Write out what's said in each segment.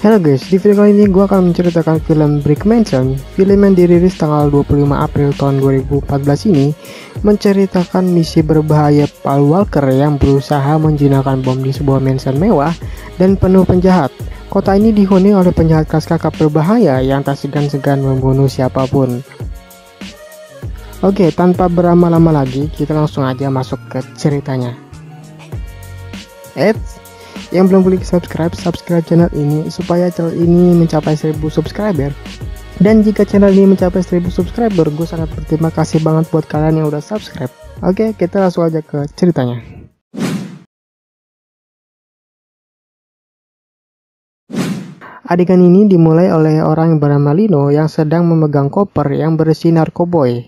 Halo guys, di video kali ini gue akan menceritakan film Brick Mansion. Film yang dirilis tanggal 25 April tahun 2014 ini menceritakan misi berbahaya Paul Walker yang berusaha menjinakkan bom di sebuah mansion mewah dan penuh penjahat. Kota ini dihuni oleh penjahat kelas kakap berbahaya yang tak segan-segan membunuh siapapun. Oke, tanpa berlama-lama lagi, kita langsung aja masuk ke ceritanya. Yang belum klik subscribe channel ini supaya channel ini mencapai 1000 subscriber. Dan jika channel ini mencapai 1000 subscriber, gue sangat berterima kasih banget buat kalian yang udah subscribe. Oke, kita langsung aja ke ceritanya. Adegan ini dimulai oleh orang yang bernama Lino yang sedang memegang koper yang berisi narkoboy.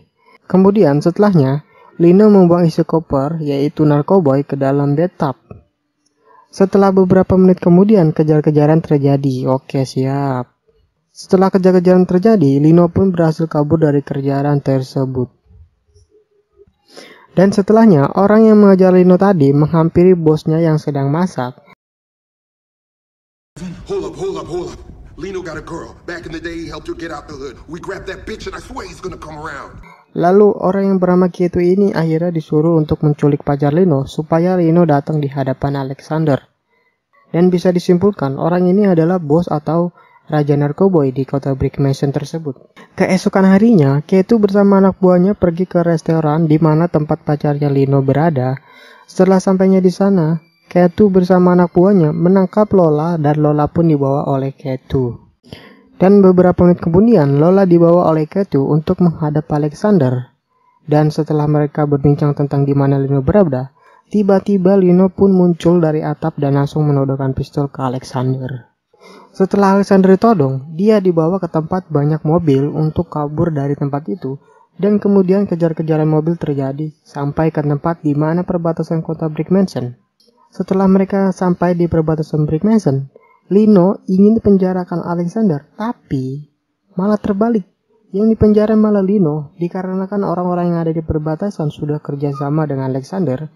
Kemudian setelahnya, Lino membuang isi koper yaitu narkoboy ke dalam bathtub. Setelah beberapa menit kemudian kejar-kejaran terjadi. Oke, siap. Setelah kejar-kejaran terjadi, Lino pun berhasil kabur dari kejaran tersebut. Dan setelahnya, orang yang mengejar Lino tadi menghampiri bosnya yang sedang masak. Hold up. Lino got a girl. Back in the day he helped her get out the hood. We grabbed that bitch and I swear he's gonna come around. Lalu orang yang bernama Ketu ini akhirnya disuruh untuk menculik pacar Lino supaya Lino datang di hadapan Alexander. Dan bisa disimpulkan orang ini adalah bos atau raja narkoboy di kota Brick Mansion tersebut. Keesokan harinya, Ketu bersama anak buahnya pergi ke restoran di mana tempat pacarnya Lino berada. Setelah sampainya di sana, Ketu bersama anak buahnya menangkap Lola dan Lola pun dibawa oleh Ketu. Dan beberapa menit kemudian, Lola dibawa oleh Ketu untuk menghadap Alexander. Dan setelah mereka berbincang tentang di mana Lino berada, tiba-tiba Lino pun muncul dari atap dan langsung menodongkan pistol ke Alexander. Setelah Alexander ditodong, dia dibawa ke tempat banyak mobil untuk kabur dari tempat itu. Dan kemudian kejar-kejaran mobil terjadi sampai ke tempat di mana perbatasan kota Brick Mansion. Setelah mereka sampai di perbatasan Brick Mansion, Lino ingin dipenjarakan Alexander, tapi malah terbalik. Yang dipenjara malah Lino, dikarenakan orang-orang yang ada di perbatasan sudah kerjasama dengan Alexander.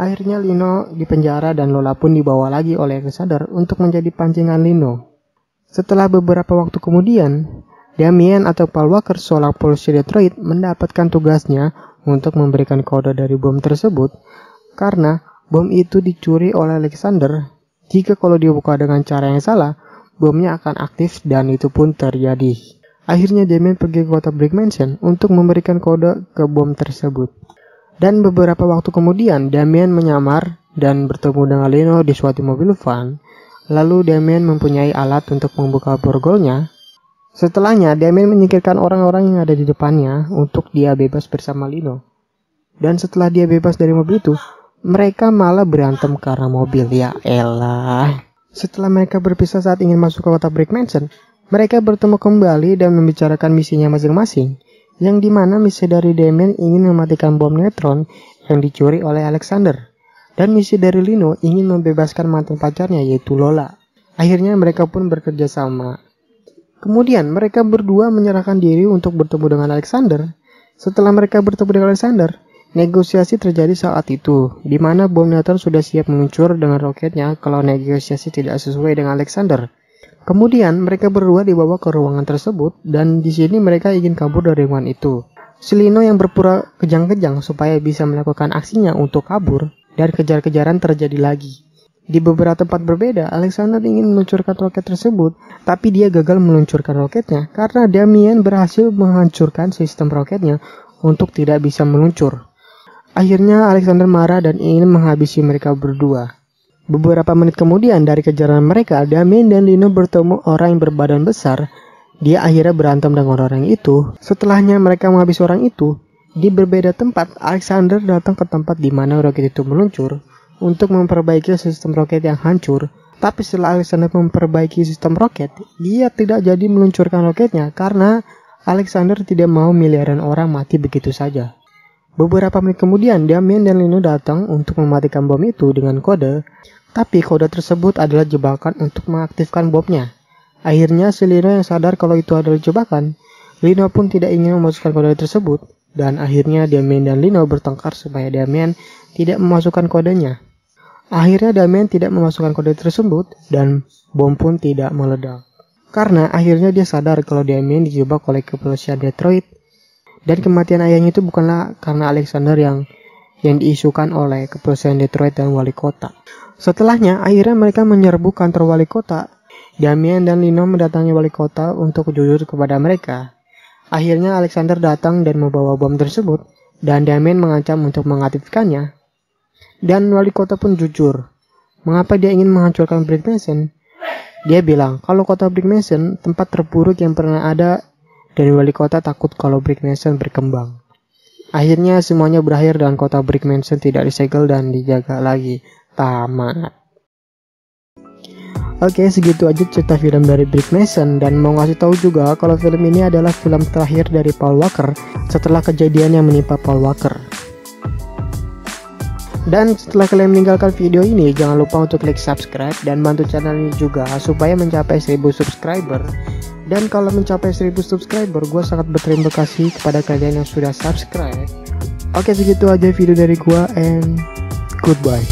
Akhirnya Lino dipenjara dan Lola pun dibawa lagi oleh Alexander untuk menjadi pancingan Lino. Setelah beberapa waktu kemudian, Damien atau Paul Walker, seorang polisi Detroit, mendapatkan tugasnya untuk memberikan kode dari bom tersebut, karena bom itu dicuri oleh Alexander. Jika kalau dibuka dengan cara yang salah, bomnya akan aktif dan itu pun terjadi. Akhirnya Damien pergi ke kota Brick Mansion untuk memberikan kode ke bom tersebut. Dan beberapa waktu kemudian, Damien menyamar dan bertemu dengan Lino di suatu mobil van. Lalu Damien mempunyai alat untuk membuka borgolnya. Setelahnya, Damien menyingkirkan orang-orang yang ada di depannya untuk dia bebas bersama Lino. Dan setelah dia bebas dari mobil itu, mereka malah berantem karena mobil. Ya elah. Setelah mereka berpisah saat ingin masuk ke kota Brick Mansion, mereka bertemu kembali dan membicarakan misinya masing-masing. Yang dimana misi dari Damien ingin mematikan bom neutron yang dicuri oleh Alexander. Dan misi dari Lino ingin membebaskan mantan pacarnya yaitu Lola. Akhirnya mereka pun bekerja sama. Kemudian mereka berdua menyerahkan diri untuk bertemu dengan Alexander. Setelah mereka bertemu dengan Alexander, negosiasi terjadi saat itu, di mana bom neutron sudah siap meluncur dengan roketnya kalau negosiasi tidak sesuai dengan Alexander. Kemudian mereka berdua dibawa ke ruangan tersebut dan di sini mereka ingin kabur dari ruangan itu. Si Lino yang berpura kejang-kejang supaya bisa melakukan aksinya untuk kabur dan kejar-kejaran terjadi lagi. Di beberapa tempat berbeda, Alexander ingin meluncurkan roket tersebut, tapi dia gagal meluncurkan roketnya karena Damien berhasil menghancurkan sistem roketnya untuk tidak bisa meluncur. Akhirnya Alexander marah dan ingin menghabisi mereka berdua. Beberapa menit kemudian dari kejaran mereka, Damien dan Lino bertemu orang yang berbadan besar. Dia akhirnya berantem dengan orang itu. Setelahnya mereka menghabisi orang itu. Di berbeda tempat, Alexander datang ke tempat di mana roket itu meluncur untuk memperbaiki sistem roket yang hancur. Tapi setelah Alexander memperbaiki sistem roket, dia tidak jadi meluncurkan roketnya karena Alexander tidak mau miliaran orang mati begitu saja. Beberapa menit kemudian, Damien dan Lino datang untuk mematikan bom itu dengan kode. Tapi kode tersebut adalah jebakan untuk mengaktifkan bomnya. Akhirnya si Lino yang sadar kalau itu adalah jebakan. Lino pun tidak ingin memasukkan kode tersebut. Dan akhirnya Damien dan Lino bertengkar supaya Damien tidak memasukkan kodenya. Akhirnya Damian tidak memasukkan kode tersebut dan bom pun tidak meledak. Karena akhirnya dia sadar kalau Damian dijebak oleh kepolisian Detroit dan kematian ayahnya itu bukanlah karena Alexander yang diisukan oleh kepolisian Detroit dan wali kota. Setelahnya, akhirnya mereka menyerbu kantor wali kota. Damian dan Lino mendatangi wali kota untuk jujur kepada mereka. Akhirnya Alexander datang dan membawa bom tersebut dan Damian mengancam untuk mengaktifkannya. Dan wali kota pun jujur. Mengapa dia ingin menghancurkan Brick Mansion? Dia bilang kalau kota Brick Mansion tempat terburuk yang pernah ada dan wali kota takut kalau Brick Mansion berkembang. Akhirnya semuanya berakhir dan kota Brick Mansion tidak disegel dan dijaga lagi. Tamat. Oke, segitu aja cerita film dari Brick Mansion, dan mau ngasih tahu juga kalau film ini adalah film terakhir dari Paul Walker setelah kejadian yang menimpa Paul Walker. Dan setelah kalian meninggalkan video ini, jangan lupa untuk klik subscribe dan bantu channel ini juga supaya mencapai 1000 subscriber. Dan kalau mencapai 1000 subscriber, gue sangat berterima kasih kepada kalian yang sudah subscribe. Oke, segitu aja video dari gue, and goodbye.